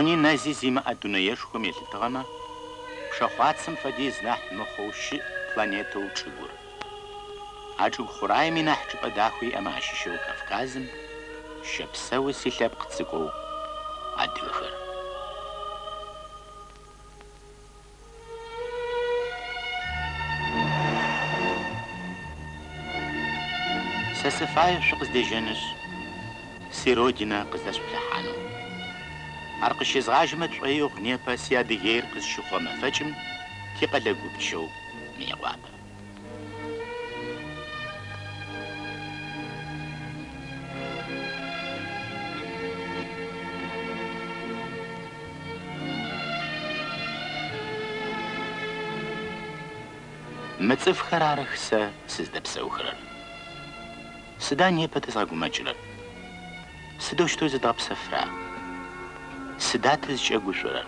Oni nazi zima adunayeshkum yeltagama pshakhatsam fadiz nah mkhoushi planeta uchigur. Ajug khuraay minah chpadakhui amashisho Kavkazim shapsawi silab qtsiko adgakhr. Сасыфаев щыкъыздежэнущ, си родина къыздэщӏплъыхьэну. Ар къыщезгъажэмэ тщӏейуэ непэ си адыгейр къызщыхъуэ мафӏэкӏым си къэлэгупчэу мекъуапэ. Мы цӏыфхэр арых сэ сыздэпсэухэрэр. Сыда непэ тызгъэгумэкӏрэр? Сыдэущтэу зыдгъэпсэфра? Сыда тызыкӏэгушӏорэр?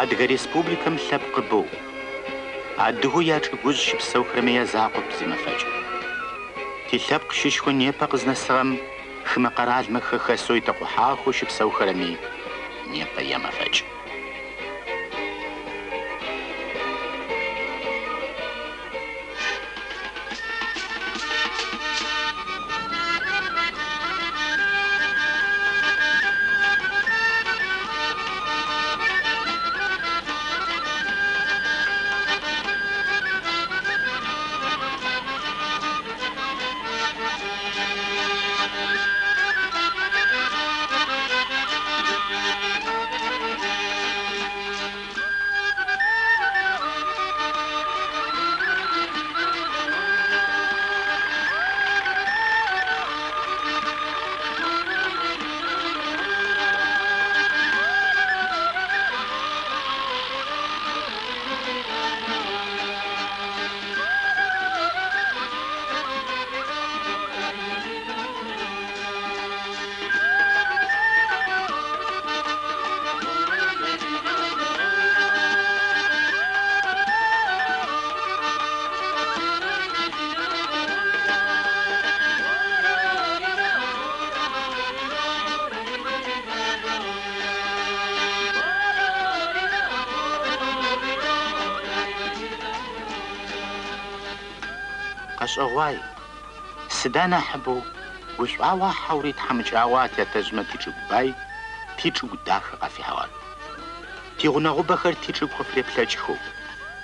Адыгэ республикэм лъэпкъ къыбоу, адыгэу ячӏыгужь щыпсэухэрэми я закъуэ зимэфэкӏ. Ди лъэпкъ щышхуэ непэ къызнэсыгъэм хымэ къэралмэ хэхэсэу итӏэкъухьахуэу щыпсэухэрэми непэ ямэфэкӏ. سدانا حبو وش عوا حوريت حمج عوات يا تجمع تيجو باي تيجو داخل في حوال تيغنا غبخر تيجو خفري بلاجخو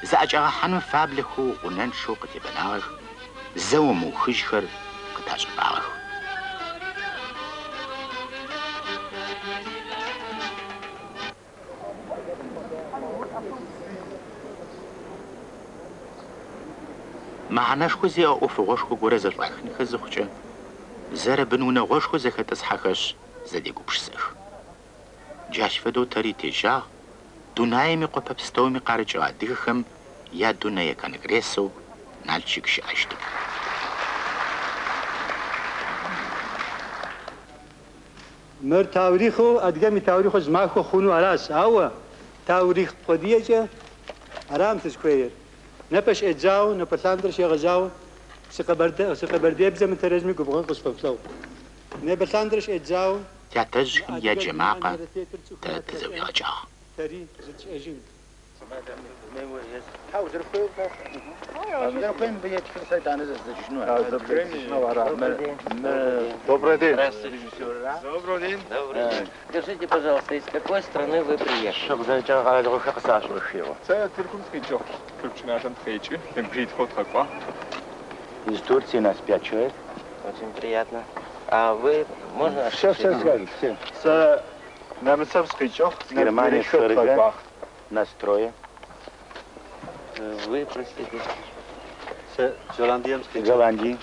زاج حنو فابلخو وننشو قتبناغ زومو خشخر قتاج باغ معناش خوزي اوف غوشخو غورز راخني خزخچه زره بنونه غوشخو زخت حخش زديگو بشسخ جاش فدو تري تجا دونايمي قببستومي قارجا ديخم يا دوناي كانغريسو نالچيكش اشتي مر تاريخو ادگمي تاريخو زماخو خونو اراس او تاريخ قديجه ارام تشكوير نبش اجاو نبلندر شي غزاو سقبردي بزم ترجمي قبغن قصفلو نبلندرش اجاو تعتج يا جماعه تزوي غجا تري زج اجين حاضر فين بيت في سيدان زج شنو Добрый день. Здравствуйте. Добрый день. Скажите, пожалуйста, из какой страны вы приехали? شوف زي جا على روح قصاش وخيو تركم تخيجو تركنا عشان تخيجي تمبريد خود خقوا из Турции нас 5 человек. Очень приятно. А вы, можно... Все сказали, все. с намецам тخيجو С Германии, с Ферга, нас трое. Вы, простите. с Голландии.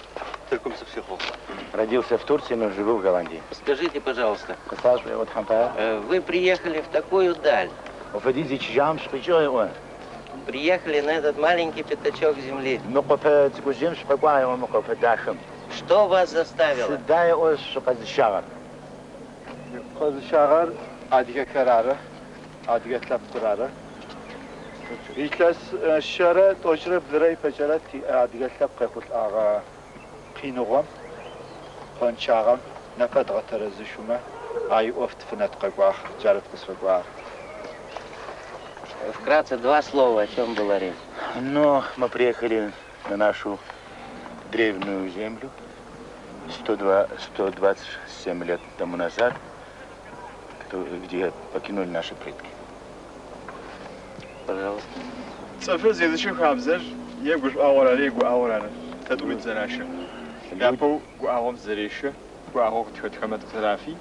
تركم سفسخو Родился в Турции, но живу в Голландии. Скажите, пожалуйста, قصاش вот хампа. вы приехали в такую даль, وفدي جام شبيجوي он. приехали на этот маленький пятачок земли. مقفة تقولين شبقاي ومقفة داشم. Что вас заставило? سداي اوس شقد الشغل. خود شغل عادي كراره عادي تلف قراره إيكلاس الشارع تجرب دري بجرات عادي تلف قفل آغا قينوغم خانشاغم نفد غتر زشومه أي أفت فنت قواخ جرب قصف قواخ Вкратце, два слова, о чем была речь. Но мы приехали на нашу древнюю землю 127 лет тому назад, где покинули наши предки. Пожалуйста. سافر زيادة شو خابزر يبغى أول عليه جو أول على تدوين زناشة يابو جو أول زريشة جو أول تكمل ترافي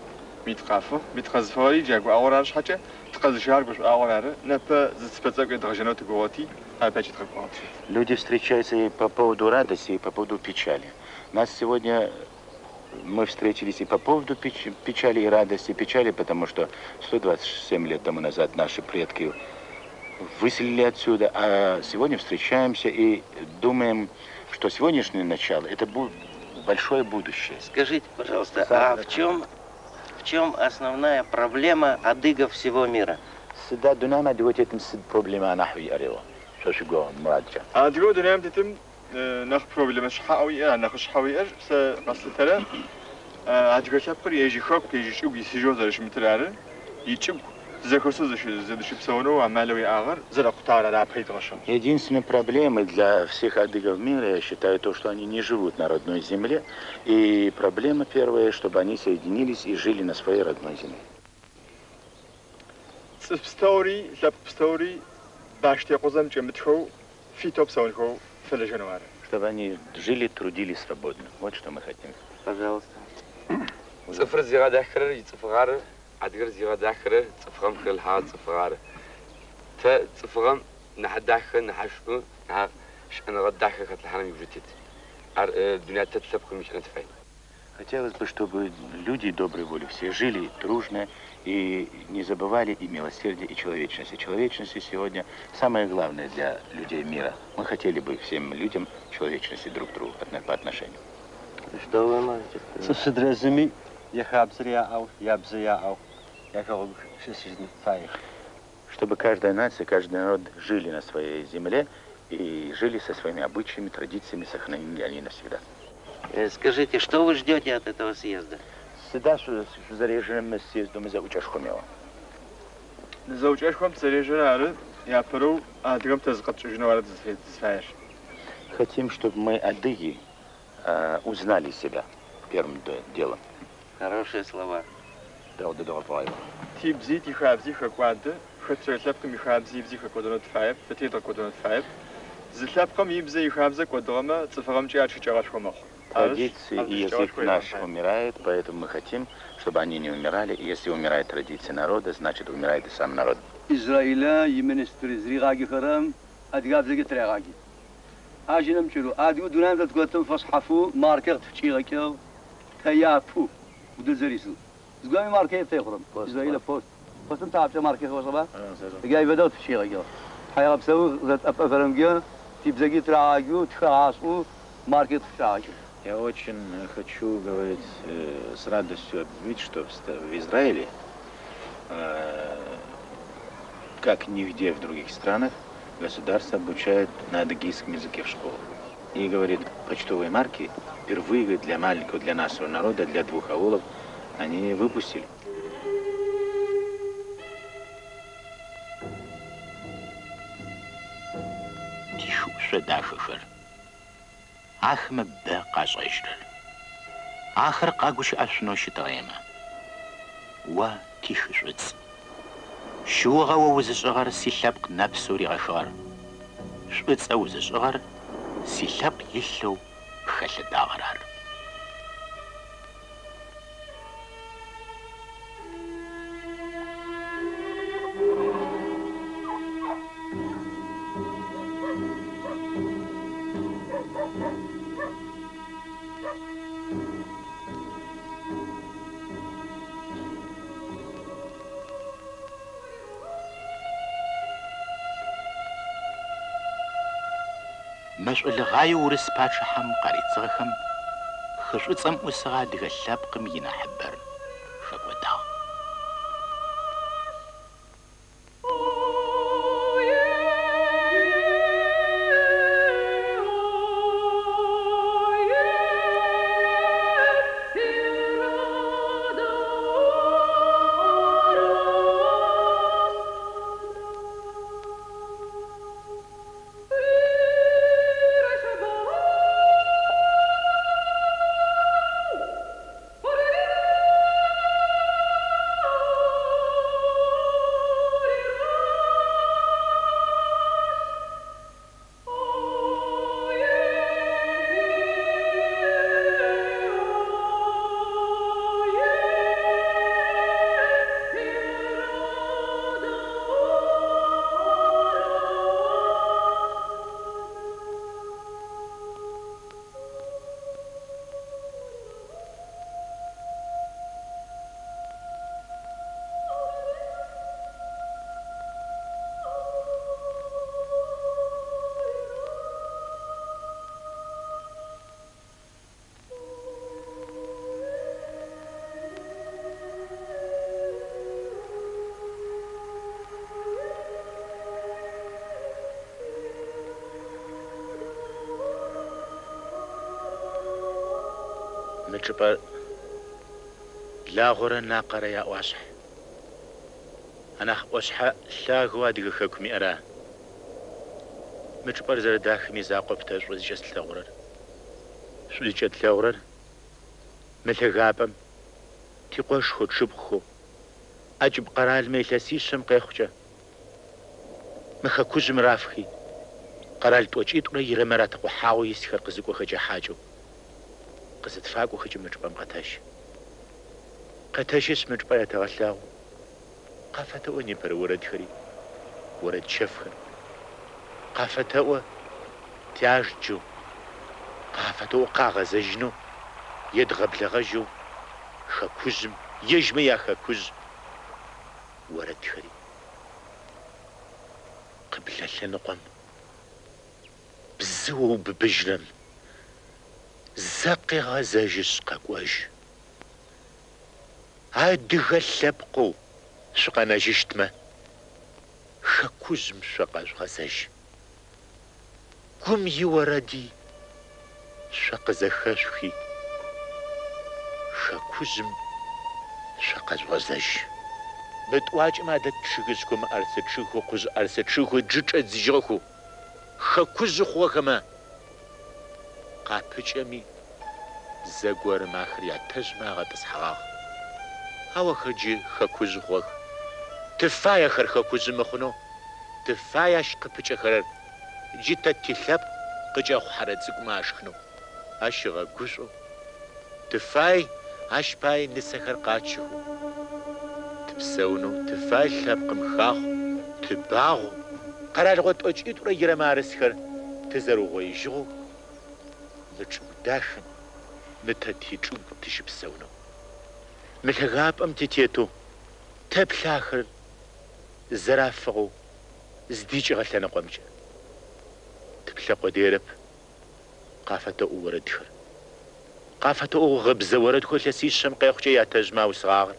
بيتخزفاري جا جو أول على حاجة تخزشار جو أول على نبى زتبتك درجات جواتي опять تخبط. Люди встречаются и по поводу радости, и по поводу печали. Нас сегодня мы встретились и по поводу печали и радости. Печали, потому что 127 лет тому назад наши предки выселили отсюда, а сегодня встречаемся и думаем, что сегодняшнее начало – это будет большое будущее. Скажите, пожалуйста, а в чем основная проблема адыгов всего мира? Сюда дунама доводит этим проблема нахуй арева. Что же го младча? А другой дунам детем нах проблема шхауи, нах шхауи с мастером. А другой чапкер ежи хок, ежи шуг, ежи жозарш митрары, ичуг. Единственной проблемой для всех адыгов мира, я считаю, то, что они не живут на родной земле. И проблема первая, чтобы они соединились и жили на своей родной земле. Чтобы они жили, трудились свободно. Вот что мы хотим. Пожалуйста. صفر زيادة آخر صفر عدير زيادة آخر صفرام خل هاد صفر صفرام نحد آخر نحشو نح أنا غد آخر خد الحرام يوجدت الدنيا تتسبق مش أنا تفعل. Хотелось бы, чтобы люди доброй воли все жили дружно и не забывали и милосердие, и человечность. И человечность сегодня самое главное для людей мира. Мы хотели бы всем людям человечности друг к другу по отношению. Что вы можете сказать? Чтобы каждая нация, каждый народ жили на своей земле и жили со своими обычаями, традициями, сохранили они навсегда. Скажите, что вы ждете от этого съезда? Всегда заряжаем съездом за учашхомева. За учашхом заряжали, я перу, а другом тоже как чужой народ засвяешь. Хотим, чтобы мы адыги узнали себя первым делом. Хорошие слова. Тибзи, тихабзи, хаквады, хатсерлапкам и хабзи, бзи, хакодонот файб, патетра кодонот файб. Зислапкам и бзи, и хабза кодома, цифрам чиачи чарашхомах. Традиции и язык наш умирает, поэтому мы хотим, чтобы они не умирали. И если умирает традиция народа, значит умирает и сам народ. Израиля, министр Зригаги Харам, Адгаб Загитрагаги. Ажинам чуру, Адгу Дунам Заткотом Фасхафу, Маркет Чиракел, Таяпу, Удзарису. Сгоми Маркет Техрам, Израиля Пост. Постом تعبت Маркет وصبا. جاي بدأت في شيء حيا بسوي ذات أفرم جا تبزقي تراجو تخاصو Маркет Шаги. Я очень хочу говорить с радостью объявить, что в Израиле, как нигде в других странах, государство обучает на адыгейском языке в школах. И говорит, почтовые марки впервые для маленького, для нашего народа, для двух аулов, они выпустили. Ахме бэкъащ ӏэжрэр. Ахэр къагу щыӏэшъунэу щытыгъемэ. Уэ тихыщӏыц. Щыугъэ уэ узыщӏыгъэр си лъэпкъ нэпсу уригъэхыгъэр. Шӏуцӏэ узыщӏыгъэр си лъэпкъ илъэу хэлъыдагъэрар. Мэшӏулыгъаи урыс пачыхьэм къаридзыгъэхэм хы щӏыцӏэм ӏусыгъэ адыгэ лъэпкъым и нэхъыбэр хэкӏуэдагъ. Мычыпӏэ лагъорэ накъэрэ яӏуашъхь. Анахь ӏуашъхьэ лъагэу адыгэ хэкум иӏэра. Мычыпӏэр зэрыдахэми закъуэ птэшӏу зыкӏэ слъэгъурэр. Шӏулыкӏэ тлъэгъурэр мы лъагапӏэм тикъуэшхуэу тшыпхъуэу ӏэкӏыб къэралмэ илъэсищэм къехъукӏэ. Мы хэкужьым рафхи къэрал тӏокӏитӏурэ ирэмэрэ тэкъухьауэ исхэр къызыкӏуэхэкӏэ хьакӏэу. Къызытфакӏуэхэкӏэ мычыпӏэм къэтэщ. Къэтэщыщ мычыпӏэ ятэгъэлъагъу. Къафэтэӏуэ непэрэ уэрэдхэри, уэрэд чэфхэр. Къафэтэӏуэ тяжджэу, къафэтэӏуэ къагъэзэжыну, едгъэблэгъэжьэу хэкужьым, ежьмэ я хэкужь уэрэдхэри. Къыблэ лъэныкъуэм бзыуэ убыбыжрэм зэ къегъэзэжыщ къэкӏуэж. Адыгэ лъэпкъыу щыкъэнэжыщтмэ, хэкужьым щыкъэщӏгъэзэж. Гум и уэрэди щыкъызэхэщхи, хэкужьым щыкъэщӏгъэзэж. Мы тӏуакӏэм адэт чъыгыр зыхуэмыӏэр, сычъыгу къыщӏыӏэр, сычъыгу джыкӏэ зижьыгъэху хэкужь хъугъэхэмэ къапыкӏэми زەگوەرم ئاخریا تەژماغە دەستحەغاغ ئەوە خەجی خەکوژ خۆک تفایە خەر خەکوژ مەخونۆ تفایەش قپچەخەرەر جیتە تیلەب قجە خوحەرە زگمە ئاشخنۆ ئاشغە گوشۆ تفای ئاشپای نسەخەر قاچخۆ تبسەونۆ تفای لەبقم خاخ تباغۆ قەرارغۆت ئۆچیت وڕە گرەمارسخەر تزەرۆغۆی ژغۆ مچوو داخن متەتیچوو تش بسەونۆ ملەغاب ئەم تێتێتۆ تەبلاخر زەرافەغۆ زدیچ غەلەنە قۆمجە تبلە قۆدێرب قافەتە ئو وەرەدخر قافەتە ئو غەبزە وەرەدخۆ لەسی شەم قەیخچە یا تەژما و سغاغر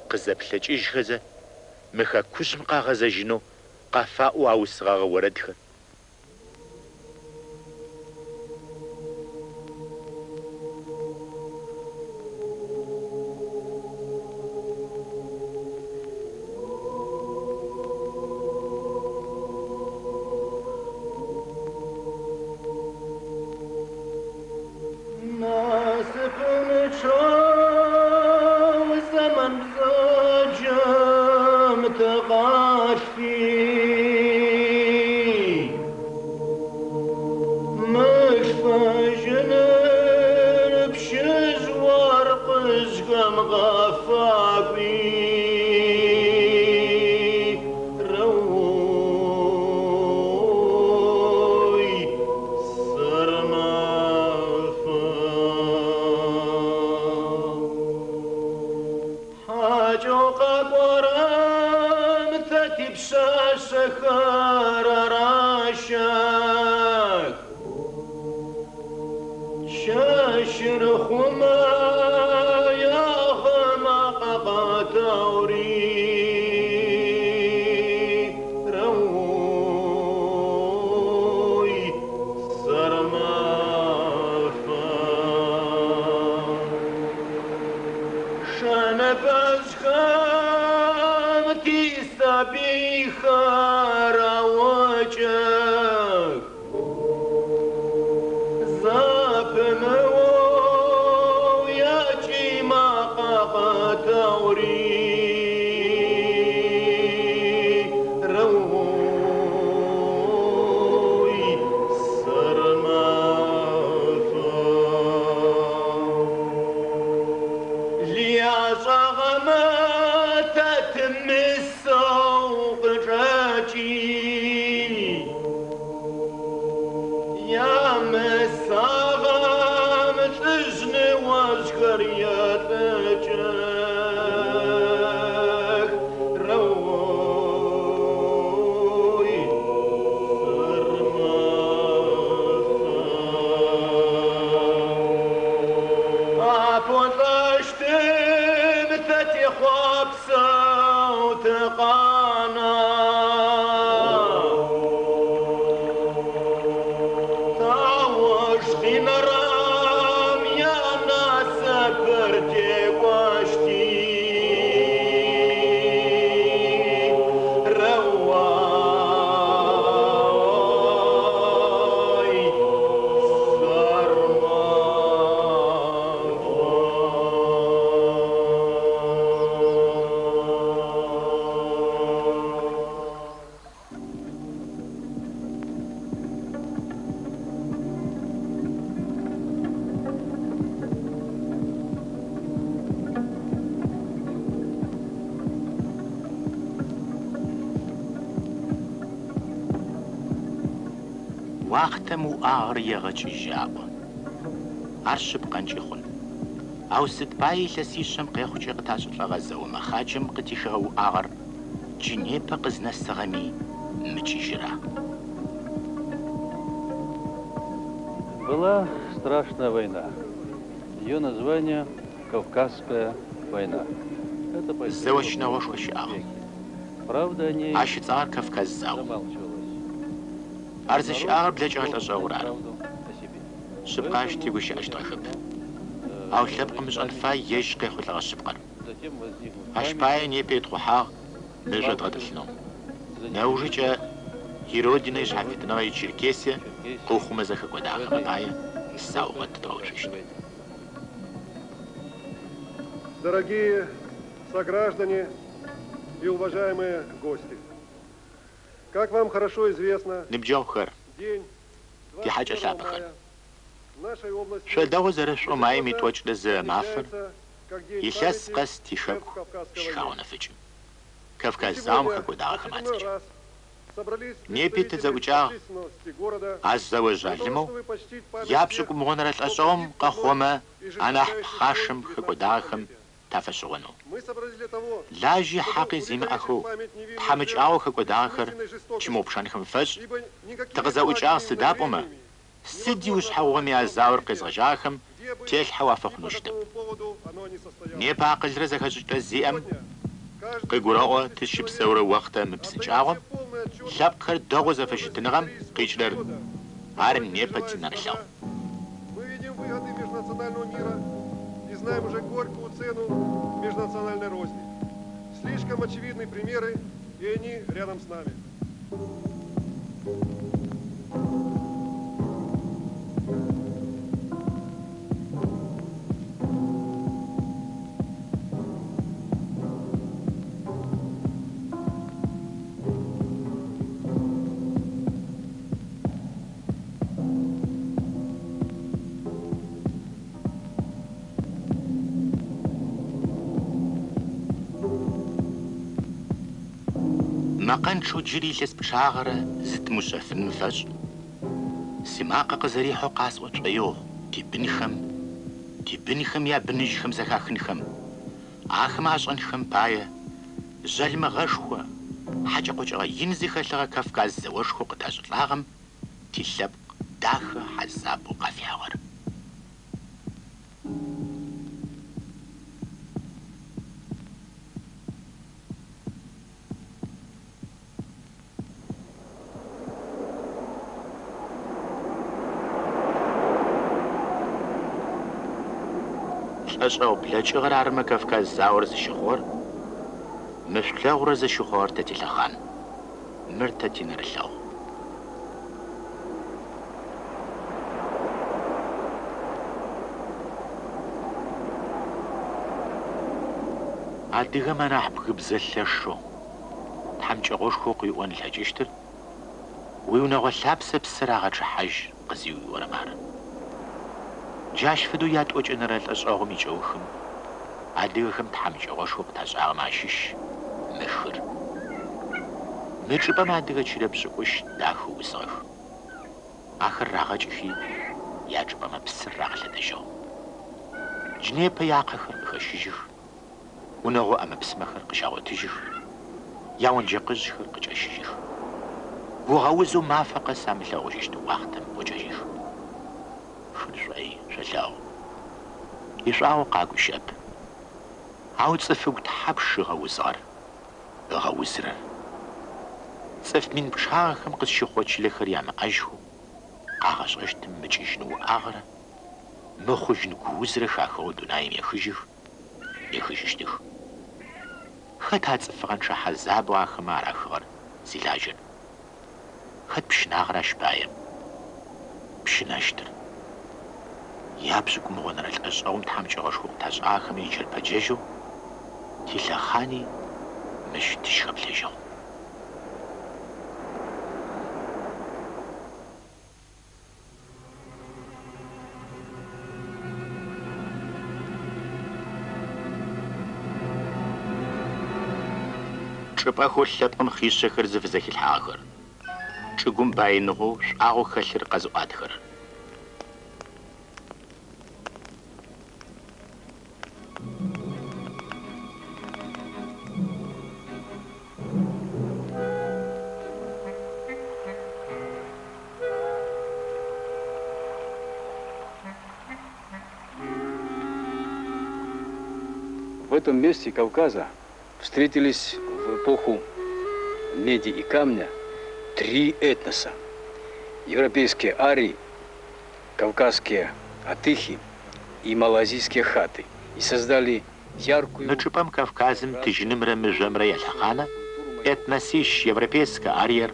قزە پلەچیش خەزە مخە کوژم قاغەزە ژینۆ قافا و ئاو سغاغە وەرەدخر واختم و آغری غچ جابا عرش بقنجي خل او ستباي لسيشم قيخو جي قتاش لغزة ومخاجم قتيخه و آغر جنيه بقزنا السغمي مچيجرا. Была страшная война. Ее название Кавказская война. Это زوجنا وش آغر правда, о ней عاشتار كفكاز زاو замалчивалось. أرزش آغر بلجعل أجاورار Правду о себе. شبقاش تيقوش أشتغخب أو شبق مش أنفاي يشقي خلق الشبقر Затем возникнут أشباين يبيت خوحاغ مجد غدلنو نوجج يرودنا يجعفتنا ويتشيركيسيا قوخو مزخك وداخل غاية الساو غد توجشن дорогие сограждане и уважаемые гости. Как вам хорошо известно, نبجوخر день دي حاجة 21 لابخر мая в нашей области شدو زرش وماي ميتوش لزي مافر отмечается как день يشاس памяти قس жертв تشكو Кавказской войны. شخاونا فجم كافكاز زام Сегодня خكو داغ в очередной خماتج раз собрались Не пейте за представители уча. общественности города عز для того, وجلمو чтобы почтить память يابشك всех, مغنر кто الأسوم погиб в قخوما и أنا жесточайшей حاشم войне خكو 19 داغم столетия. تفشغنو Мы собрались для того, لاجي чтобы حقي زيم увековечить أخو память невинных تحمج жертв أو خكو داخر бессмысленной жестокости, تشمو بشان خم فج ибо никакими تغزا وجاغ благими سدابوما намерениями سديوش невозможно حوغمي оправдать أزاور событие, قزغجاخم где бы تيل и حوافق по نجدم какому поводу оно не состоялось. ني باقل رزا خجج لزيام Сегодня каждый قيقراء человек تشب سورة وقتا отдает مبسجاغم себе полный отчет لابخر دوغزا о فشتنغم возможности قيجلر периода, عارم который نيبا переживает تنرشاو страна. Мы видим выгоды межнационального мира и знаем уже горькую цену межнациональной розни. Слишком очевидны примеры, и они рядом с нами. ما قنشو جري لس بشاغرة زت مشافن فج سماقة قزريحو قاس وطيوه تي بنخم يا بنجخم زخاخنخم آخم عشانخم باية جلم غشوة حاجة قجرة ينزي خلغة كافكاز زوشخو قداج لاغم تلب داخل حزاب وقافي عور أشعو بلاچ غرار ما كافكاز زاور زشخور مشلاغ رز شخور تتلخان مرتتي نرشاو عديغا ما نحب بزلشو تحمج غوشكو قيوان الهجشتر ويونغو لابسة بسراغة حج قزيوي ورمار جاش فدو ياد او جنرال أشعو ميجوخم عديغم تحمج غوشكو بتاشعو ماشيش مخر مجربا ما عديغا چيرا بشكوش داخو وصغخ آخر راغا جخي ياجبا ما بسر راغ لدجو جنيبا ياقخر بخشيجخ ونغو أما بسمخر قشاغو تجخ ياون جقزخر قجاشيجخ وغوزو ما فقا ساملا غوشيشتو واختم وجاجخ خرجوي شلاو يشعو قاقو شاب عاود صفوك تحبش غوزار غوزرر صف من بشاخم قد شخوش لخر يام أجهو قاغش غشتم مجيشنو آغرة مخوش نكوزر خاخو دونايم يخششتخ خد هاد صفغان شاح الزاب وآخمار آخر زلاجر خد بشناغرا شبايم بشناشتر يابزوك مغنر الأزعوم تحمج غشوق تاز آخم يجر بجيجو تلخاني مش تشغب لجو شبا خول لبقم خيش شخر زفزاكي الحاخر شقوم باينغو شعاغو خشر قزو آدخر В этом месте Кавказа встретились в эпоху меди и камня три этноса. Европейские арии, кавказские атыхи и малазийские хаты. И создали яркую... نجبام كافكازم تجنمرا مجمرا يلحقانا этносищ европейска арьер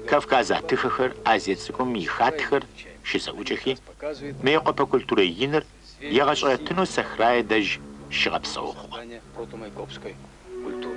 Кавказа тыхахыр азиатсыкум ихатхыр шизаучахи мейقо по культуре йинер ягашатыну сахрая даж щыгъэпсэухъугъэ. Протомайкопской культуры.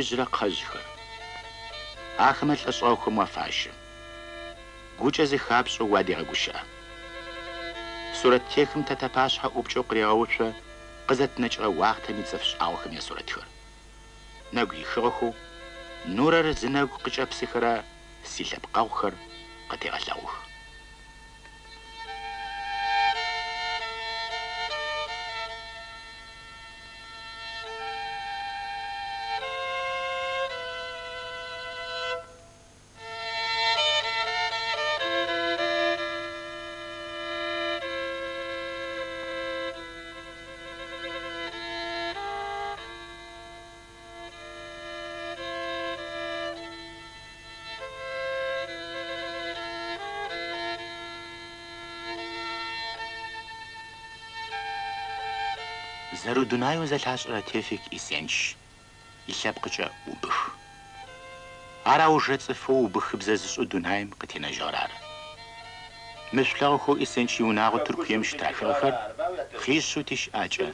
Ижрэ кхъэжьхэр. Ахэмэ лӏэщӏэухым уафащэ. Гукӏэ зыхапщӏэу уадегъэгущыӏэ. Сурэт техым тэтапащхьэ ӏупкӏэу кърегъэуцо къызэтнэкӏрэ уахътэми цӏыф щӏауэхэм я сурэтхэр. Нэгу ихыгъэхэу нурэр зы нэгу къыкӏэпсыхэрэ си лъэпкъэгъухэр къытегъэлъэгъух. Зэрудунайуэ зэлъащӏэрэ Тевфик Исенч и лъэпкъыкӏэ убых. Арауэ цӏыфэу убыхыбзэ зыщӏу дунаим къытенэжьыгъэр ар. Мыщӏлъэгъухэу Исенч и унагъуэ Туркием щытахыгъэхэр хищу тищыӏакӏэ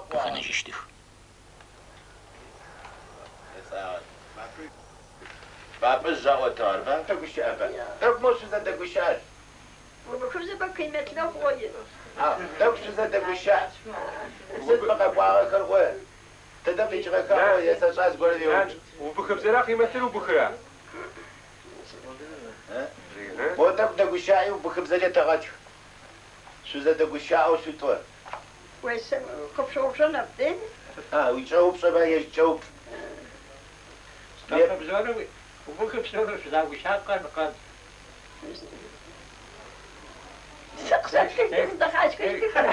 къыхэнэжьыщтых. Папа жаӏуэтар, дэгущыӏэбэ. Тӏэкӏу мощызэ дэгущыӏэр. Убыхыбзэ бакъимэтлъэ хъугъэ. Тӏэкӏу щызэ дэгущыӏ. Сыт мыкъэкӏуагъэхэр хъуэ? Тыдэ къикӏыгъэхэр хъуэ, есэщӏа зыгуэр йоупщӏ. Убыхыбзэра къимэтлъэр убыхыра? Бо тӏэкӏу дэгущыӏи убыхыбзэкӏэ тэгъэтх. Щызэ дэгущыӏэу щытӏуэ. Уесэм къыпщыӏупщӏэн абден? Уичӏэупщӏэмэ ежькӏэ упщӏ. Убыхыбзэрэ щыдагущакъэр къэс. Сыкъзэплъытэм дыхьэшхышхэр.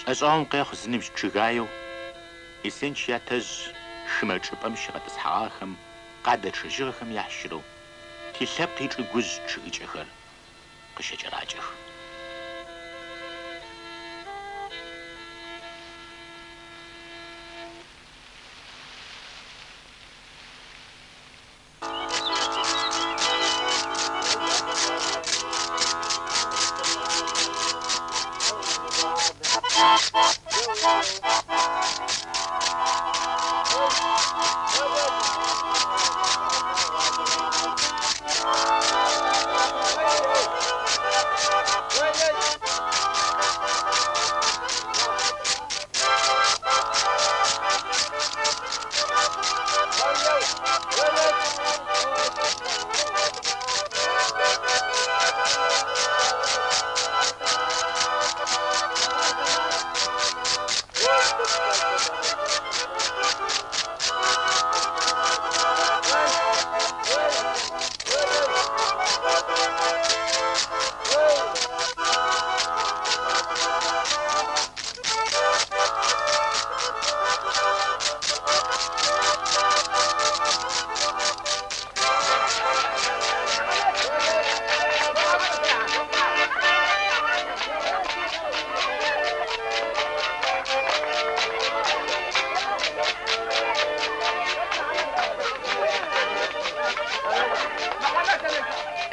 Лӏэщӏагъуэм къехъу зы ныбжь чыгаеу Исенч ятэжь шымэ чӏыпӏэм щигъэтӏысхьагъэхэм, къадэ чыжьыгъэхэм яхьщэрэу ти лъэпкъ и чӏыгужь чъыӏыкӏэхэр къыщекӏэракӏэх.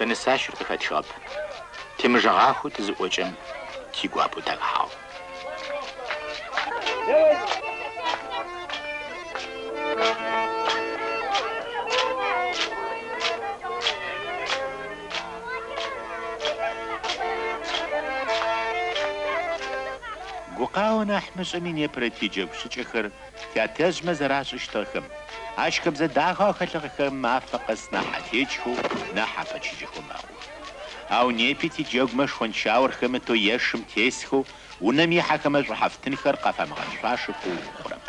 Тэнысащэр къыхэтхъэп. Темыжэгъахуэу тызыӏуэкӏэм ти гуапэу дагъэхьагъ. Гукъауэ нэхъ мыщӏэми непэрыти джэгу щӏыкӏэхэр тятэжьмэ зэращӏыщтэрхэм, أشكب زداها خلقك ما فقس نحتيجه نحفتشجه معه أو نيبتي جوج مش خون شاور خمتو يشم تيسخو ونمي حكمت رحفتن خرقة فمغشاشكو خرب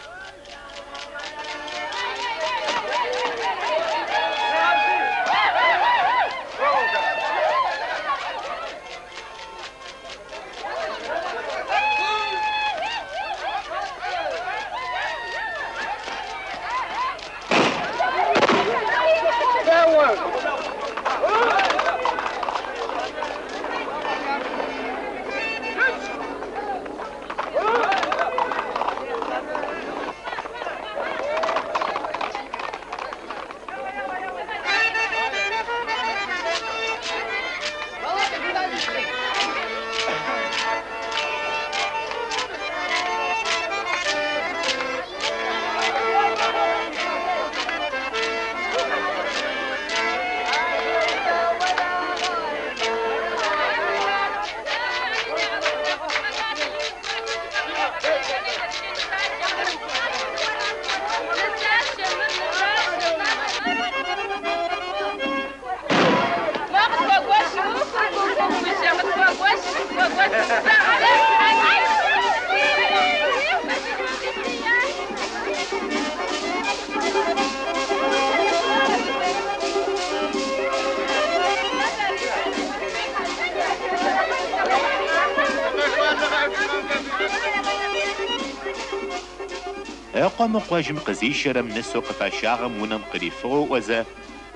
أقوم قواجم قزيشرم نسوق فاشاغم ونم قريفو وزا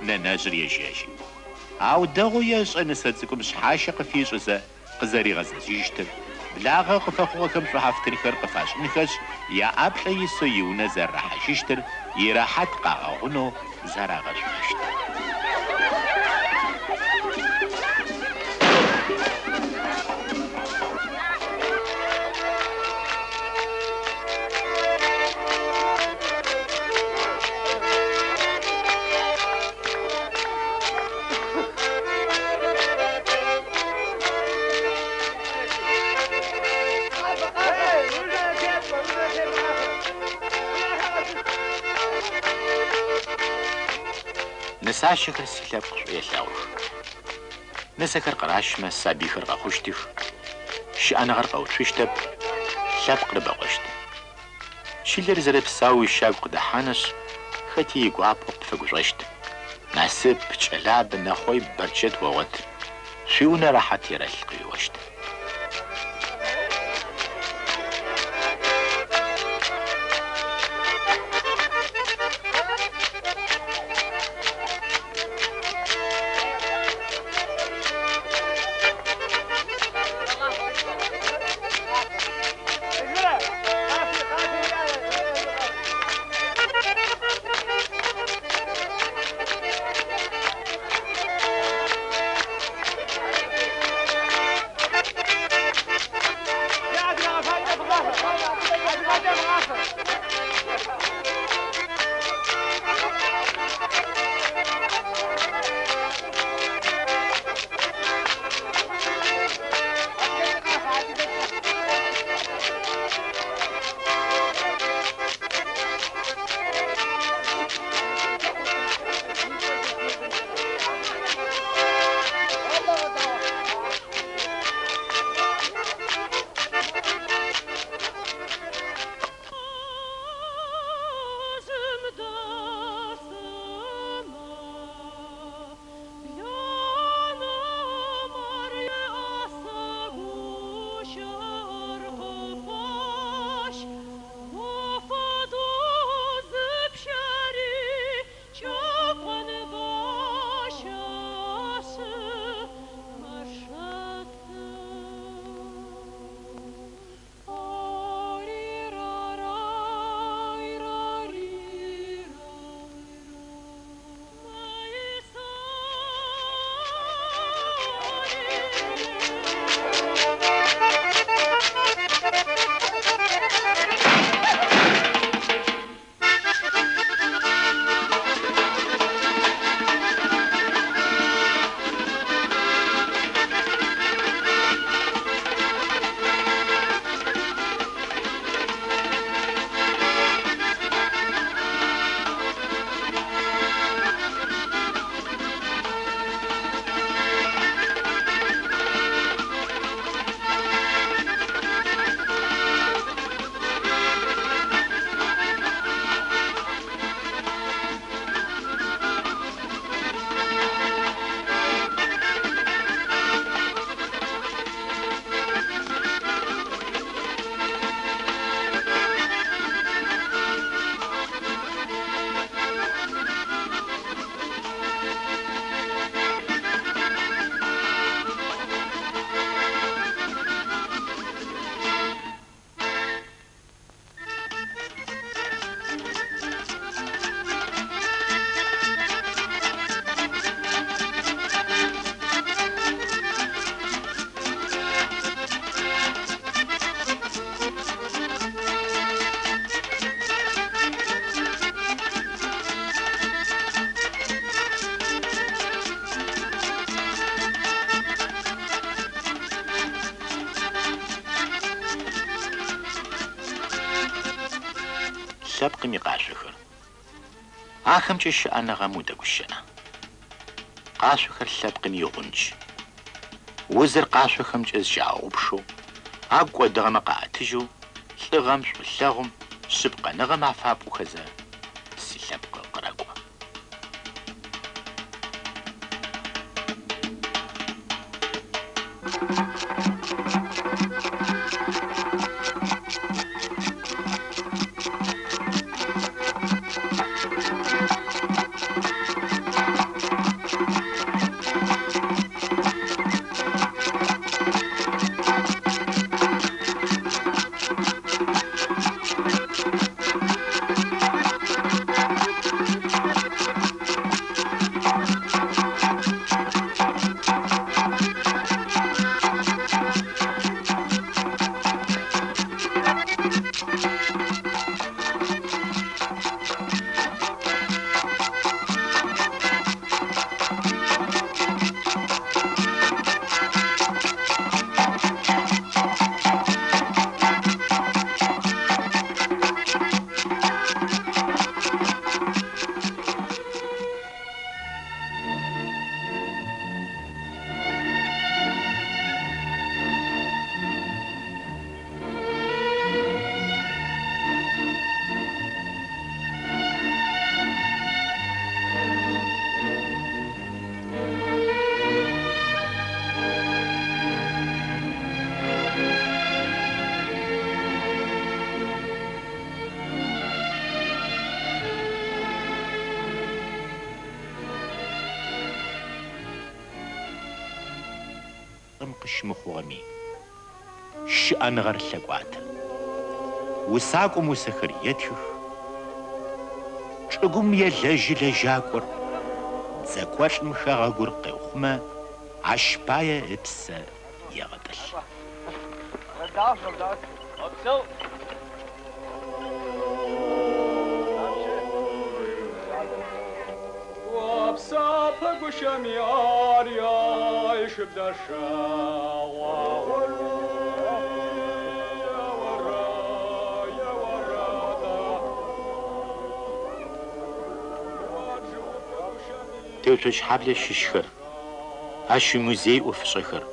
نناجري يجاجي عاود داغو ياج أنساتكم شحاشق فيش وزا قزاري غزنجيشتر بلاغا قفاقوكم شحافتن خرق فاش نخش يا أبقى يسويونا زر حشيشتر يراحت قاغونو زرا غشمشتر نساشكر سلاب قرية لاور نسكر قراشمة سابيخر غاخوشتيخ شأنا غرقا وتشتب شاب قربا غشت شيلر زرب ساوي الشاب قدحانش ختي يقواب بفقرشت ناسب بشلاب ناخوي برشت وغت شيونا راحت يرلقي وشت لبقم يقاشخر آخم جش أنا غمودة قشنا قاشخر لبقم يغنج وزر قاشخم جز جاو بشو أقوى دغم قاتجو لغمش باللغم سبقى نغم عفاب وكذا سلبقى قرقوة قش مخومي شأن غر لقواتا وساقو مسخر يتشخ شقوم يلج لجاكور زكواش مخاغا قرقي وخما عشبايا ابسا يغدل وابسا بقشمي آريا يشبدا توتوش حبل الششخر هاشي موزي وفشخر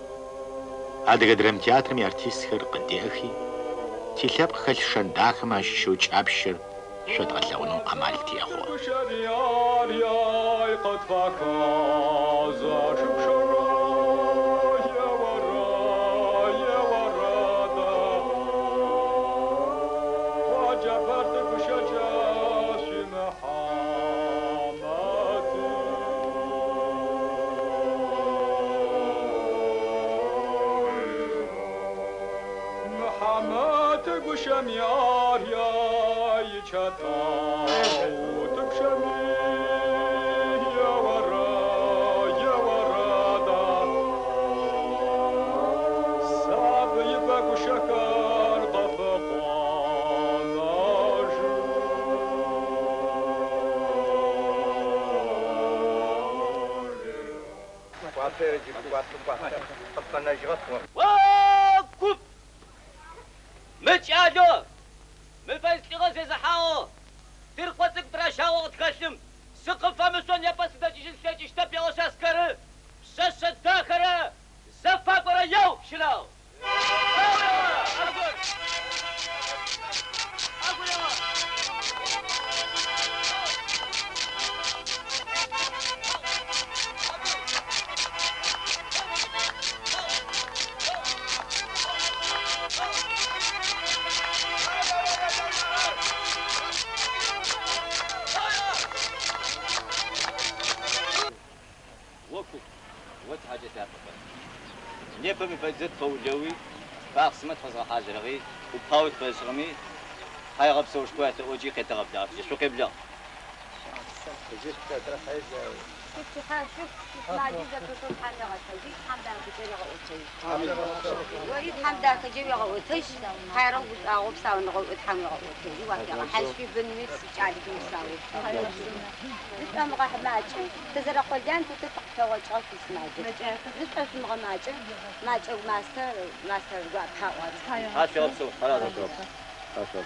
هذا قدرم تياترم يارتيسخر قدي أخي تلاب خل شنداخ ما شو تشابشر شو تغلونو قمالتي أخوة قد فكازا شبشرا يا ورا يا ورادا وجبرت بشجاش محاماتي محامات قشم يار يا يشتاو تبشمي وكوب متشاجو مفايز كغاز يزحاو ترقوتك براشاو تكشم سقف فامسون يبس دجيجن سيجي شتب يغوش اسكر شاشة داخرة زفا برا يو شنو نيبا مفزت فولوي باقسمت فزغ حاجة لغي وباوت فزغمي هاي غبسة وشكوات اوجي قيت غبدا شو قبلا شفت حاجة شفت معجزة بطول حاجة غسل حمدان كجيبي غوتي وريد حمدان كجيبي غوتيش حيرو غبسة ونغوت حمي غوتي واقع حاسبي بنميت سجالي بنساوي نسأل مغاح ماجي تزرق قلدان تتقفى وجهك اسماجي نسأل مغا ماجي وماستر قوات حاوات هاشي غبسة خلاص غبسة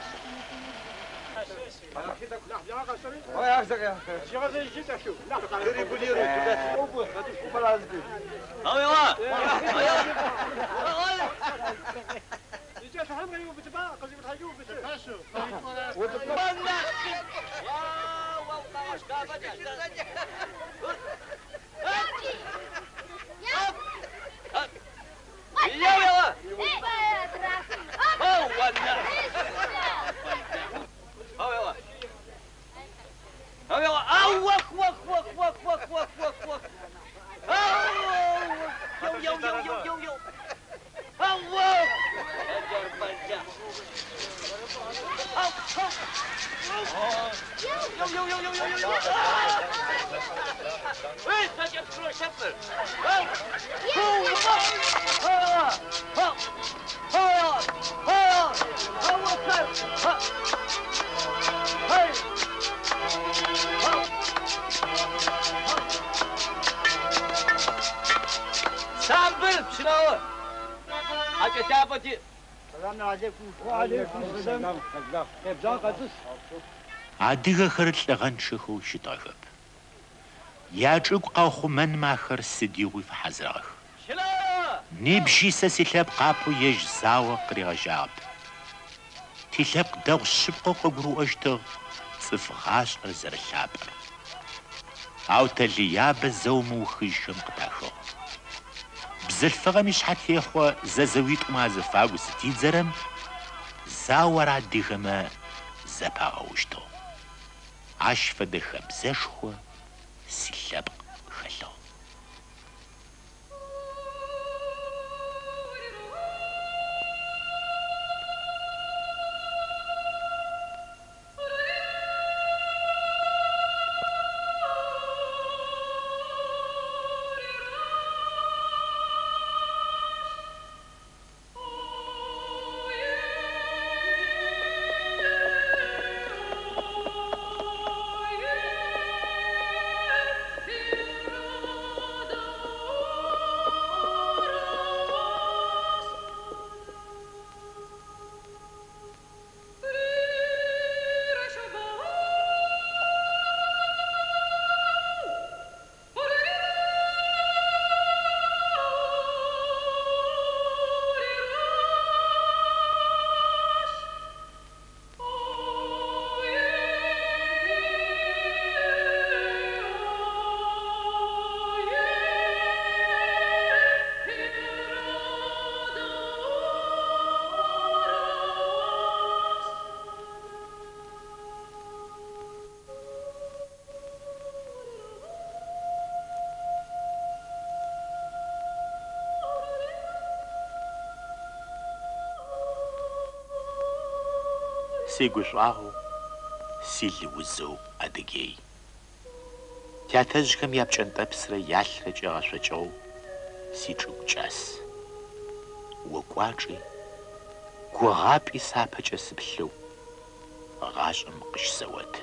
адыгэхэр лӏыгъэншэхэу щытӏэхэп. Ячӏыгу къэухъумэн махэр сыдигъуи фыхьэзырагъэх. Ныбжьи сэ си лъэпкъ къапэу ежь зауэ къригъэжьагъэп. Ти лъэпкъ дэгъу щыпкъэу къыгурыӏуэжтыгъ цӏыф гъащӏэр зэрылъапӏэр. Ауэ талиябэ зэумыухыжхэм къытахыгъ. Бзылъфыгъэм и щхьэтехъуэ зэзэуитӏу мазэфагу сытидзэрэм зауэр адыгэмэ зэпагъэужьтыгъ. Ащ фэдэ хабзэшхуэ си лъэпкъ хэлъыгъ. Си гущӏагъуэу, си лы узэу Адыгей. Тятэжьхэм я пкӏэнтӏэпсрэ ялърэкӏэ гъэщӏэкӏыу си чӏыгу кӏэс. Уэкӏуакӏи, гугъапӏи сапэкӏэ сыплъыу, гъащӏэм къыщызэуэт.